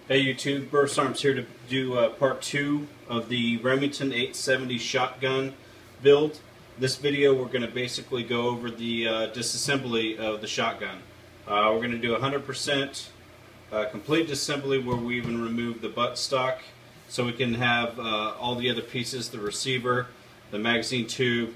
Hey YouTube, Burris Arms here to do part 2 of the Remington 870 shotgun build. This video we're going to basically go over the disassembly of the shotgun. We're going to do 100% complete disassembly where we even remove the buttstock so we can have all the other pieces, the receiver, the magazine tube,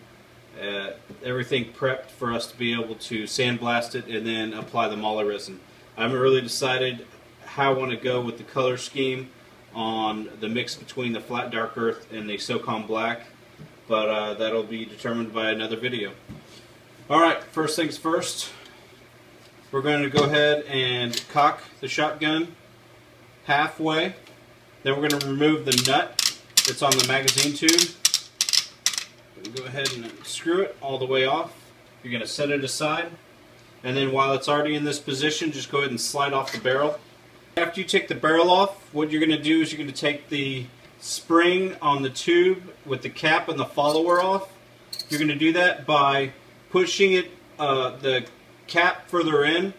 everything prepped for us to be able to sandblast it and then apply the moly resin. I haven't really decided how I want to go with the color scheme on the mix between the flat dark earth and the SoCom black, but that'll be determined by another video. Alright, first things first, we're going to go ahead and cock the shotgun halfway. Then we're going to remove the nut that's on the magazine tube. Go ahead and screw it all the way off. You're going to set it aside, and then while it's already in this position, just go ahead and slide off the barrel. After you take the barrel off, what you're going to do is you're going to take the spring on the tube with the cap and the follower off. You're going to do that by pushing it, the cap further in,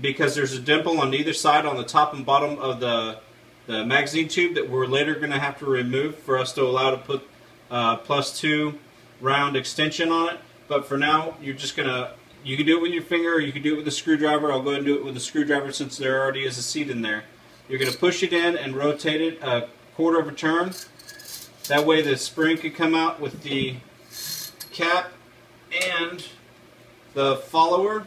because there's a dimple on either side on the top and bottom of the magazine tube that we're later going to have to remove for us to allow to put +2 round extension on it. But for now, you're just going to, you can do it with your finger or you can do it with a screwdriver. I'll go ahead and do it with a screwdriver since there already is a seat in there. You're going to push it in and rotate it a quarter of a turn. That way the spring can come out with the cap and the follower.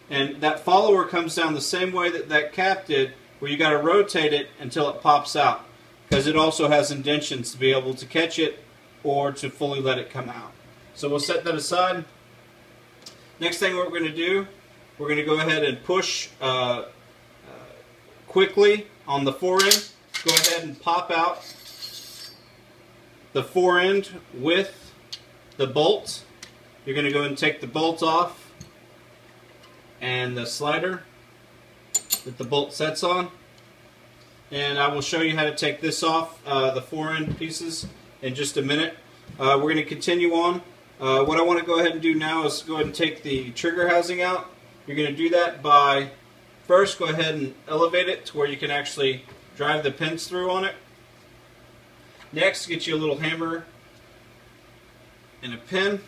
And that follower comes down the same way that that cap did, where you got to rotate it until it pops out, because it also has indentions to be able to catch it or to fully let it come out. So we'll set that aside. Next thing what we're going to do, we're going to go ahead and push quickly on the forend. Go ahead and pop out the forend with the bolt. You're going to go ahead and take the bolt off and the slider that the bolt sets on. And I will show you how to take this off, the forend pieces, in just a minute. We're going to continue on. What I want to go ahead and do now is go ahead and take the trigger housing out. You're going to do that by first go ahead and elevate it to where you can actually drive the pins through on it. Next, get you a little hammer and a pin,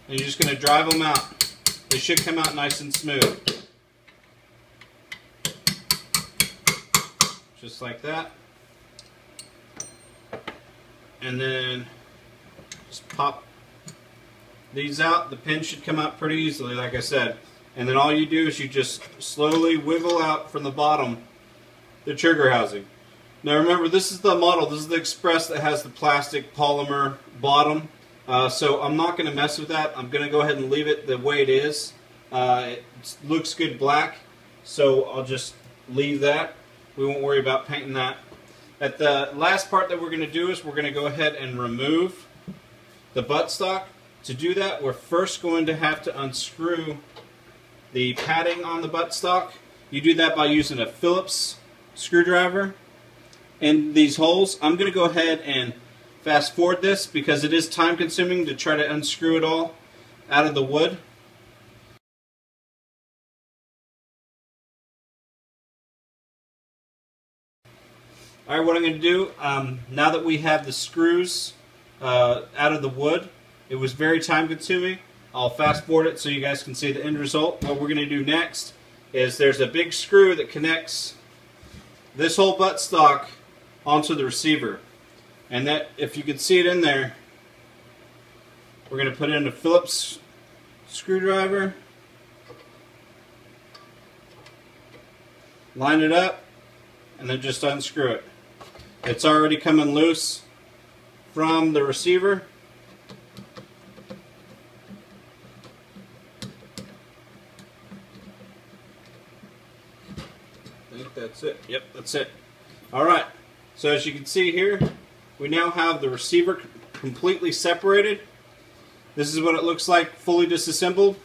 and you're just going to drive them out. They should come out nice and smooth. Just like that. And then just pop these out. The pin should come out pretty easily, like I said. And then all you do is you just slowly wiggle out from the bottom the trigger housing. Now remember, this is the model, this is the Express that has the plastic polymer bottom. So I'm not going to mess with that. I'm going to go ahead and leave it the way it is. It looks good black, so I'll just leave that. We won't worry about painting that. At the last part that we're going to do is we're going to go ahead and remove the buttstock. To do that, we're first going to have to unscrew the padding on the buttstock. You do that by using a Phillips screwdriver in these holes. I'm going to go ahead and fast forward this because it is time consuming to try to unscrew it all out of the wood. Alright, what I'm going to do, now that we have the screws out of the wood, it was very time consuming. I'll fast forward it so you guys can see the end result. What we're going to do next is there's a big screw that connects this whole buttstock onto the receiver. And that, if you can see it in there, we're going to put in a Phillips screwdriver, line it up, and then just unscrew it. It's already coming loose from the receiver. I think that's it. Yep, that's it. Alright, so as you can see here, we now have the receiver completely separated. This is what it looks like fully disassembled.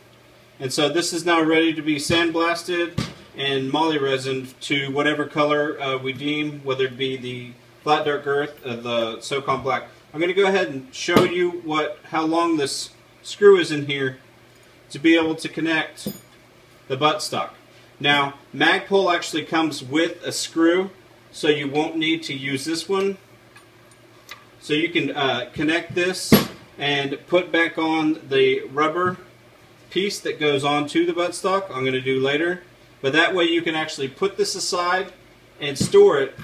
And so this is now ready to be sandblasted and moly resin to whatever color we deem, whether it be the flat dark earth, the SoCom black. I'm going to go ahead and show you how long this screw is in here to be able to connect the buttstock. Now, Magpul actually comes with a screw, so you won't need to use this one. So you can connect this and put back on the rubber piece that goes onto the buttstock. I'm going to do later. But that way you can actually put this aside and store it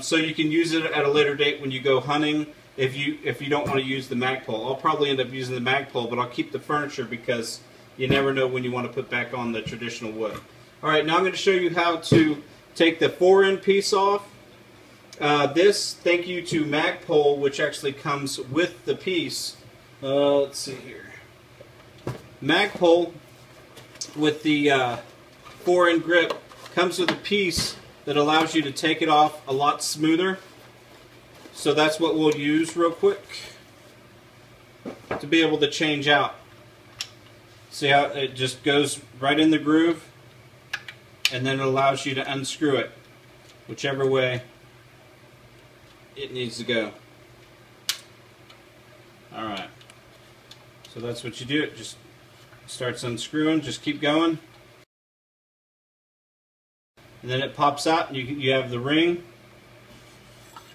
so you can use it at a later date when you go hunting if you don't want to use the Magpul. I'll probably end up using the Magpul, but I'll keep the furniture because you never know when you want to put back on the traditional wood. Alright, now I'm going to show you how to take the fore-end piece off. This, thank you to Magpul, which actually comes with the piece. Let's see here. Magpul with the fore-end grip comes with a piece that allows you to take it off a lot smoother. So that's what we'll use real quick to be able to change out. See how it just goes right in the groove, and then it allows you to unscrew it whichever way it needs to go. Alright, so that's what you do. It just starts unscrewing, just keep going, and then it pops out and you have the ring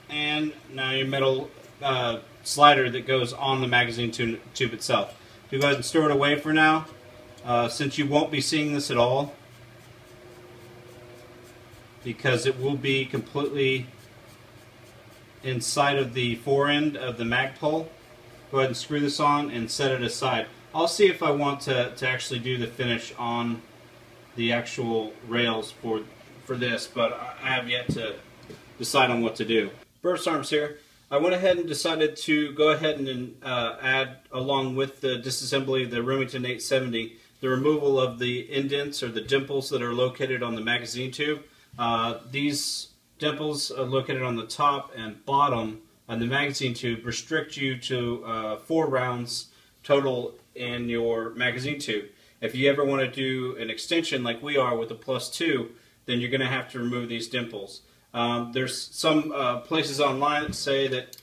and now your metal slider that goes on the magazine tube itself. You go ahead and store it away for now, since you won't be seeing this at all, because it will be completely inside of the fore end of the Magpul. Go ahead and screw this on and set it aside. I'll see if I want to actually do the finish on the actual rails for this, but I have yet to decide on what to do. Burris Arms here. I went ahead and decided to go ahead and add, along with the disassembly, the Remington 870, the removal of the indents or the dimples that are located on the magazine tube. These dimples are located on the top and bottom of the magazine tube restrict you to 4 rounds total in your magazine tube. If you ever want to do an extension like we are with a +2, then you're going to have to remove these dimples. There's some places online that say that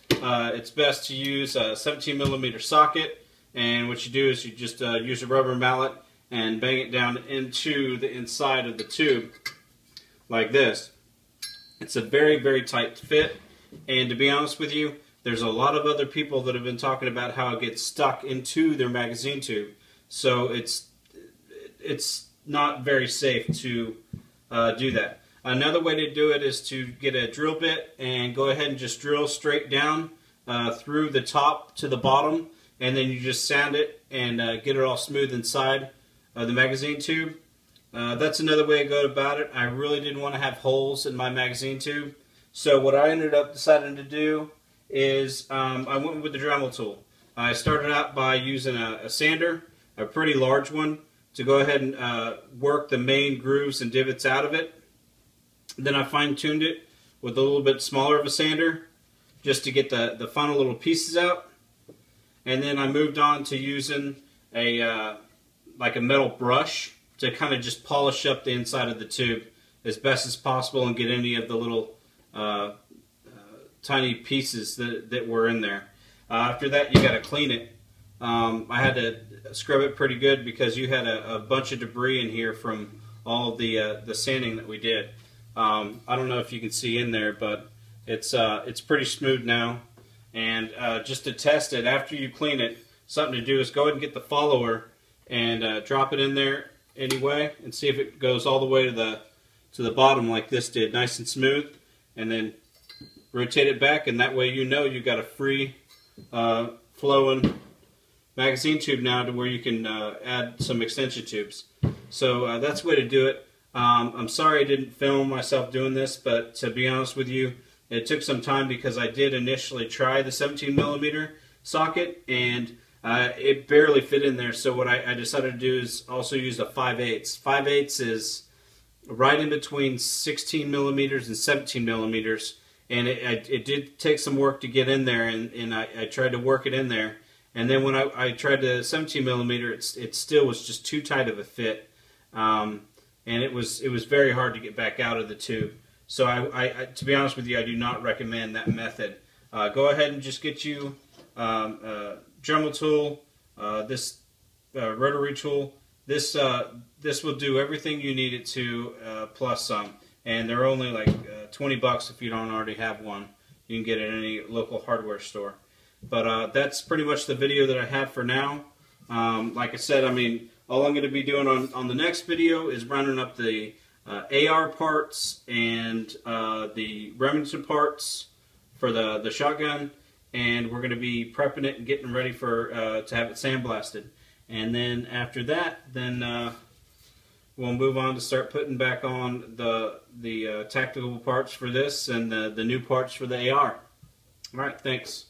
it's best to use a 17mm socket, and what you do is you just use a rubber mallet and bang it down into the inside of the tube like this. It's a very, very tight fit, and to be honest with you, there's a lot of other people that have been talking about how it gets stuck into their magazine tube, so it's not very safe to do that. Another way to do it is to get a drill bit and go ahead and just drill straight down through the top to the bottom, and then you just sand it and get it all smooth inside the magazine tube. That's another way to go about it. I really didn't want to have holes in my magazine tube, so what I ended up deciding to do is I went with the Dremel tool. I started out by using a sander, a pretty large one, to go ahead and work the main grooves and divots out of it. Then I fine-tuned it with a little bit smaller of a sander just to get the final little pieces out. And then I moved on to using like a metal brush to kind of just polish up the inside of the tube as best as possible and get any of the little tiny pieces that were in there. After that, you got to clean it. I had to scrub it pretty good because you had a bunch of debris in here from all of the sanding that we did. I don't know if you can see in there, but it's pretty smooth now. And just to test it, after you clean it, something to do is go ahead and get the follower and drop it in there anyway, and see if it goes all the way to the bottom like this did, nice and smooth. And then rotate it back, and that way you know you got a free flowing magazine tube now to where you can add some extension tubes. So that's the way to do it. I'm sorry I didn't film myself doing this, but to be honest with you, it took some time because I did initially try the 17mm socket and it barely fit in there. So what I decided to do is also use a 5/8. 5/8 is right in between 16mm and 17mm, and it did take some work to get in there, and I tried to work it in there. And then when I tried the 17mm, it still was just too tight of a fit. And it was very hard to get back out of the tube. So to be honest with you, I do not recommend that method. Go ahead and just get you a Dremel tool, this rotary tool, This will do everything you need it to, plus some. And they're only like 20 bucks if you don't already have one. You can get it at any local hardware store. But that's pretty much the video that I have for now. Like I said, I mean, all I'm going to be doing on the next video is rounding up the AR parts and the Remington parts for the shotgun, and we're going to be prepping it and getting ready for to have it sandblasted. And then after that, we'll move on to start putting back on the tactical parts for this and the new parts for the AR. All right, thanks.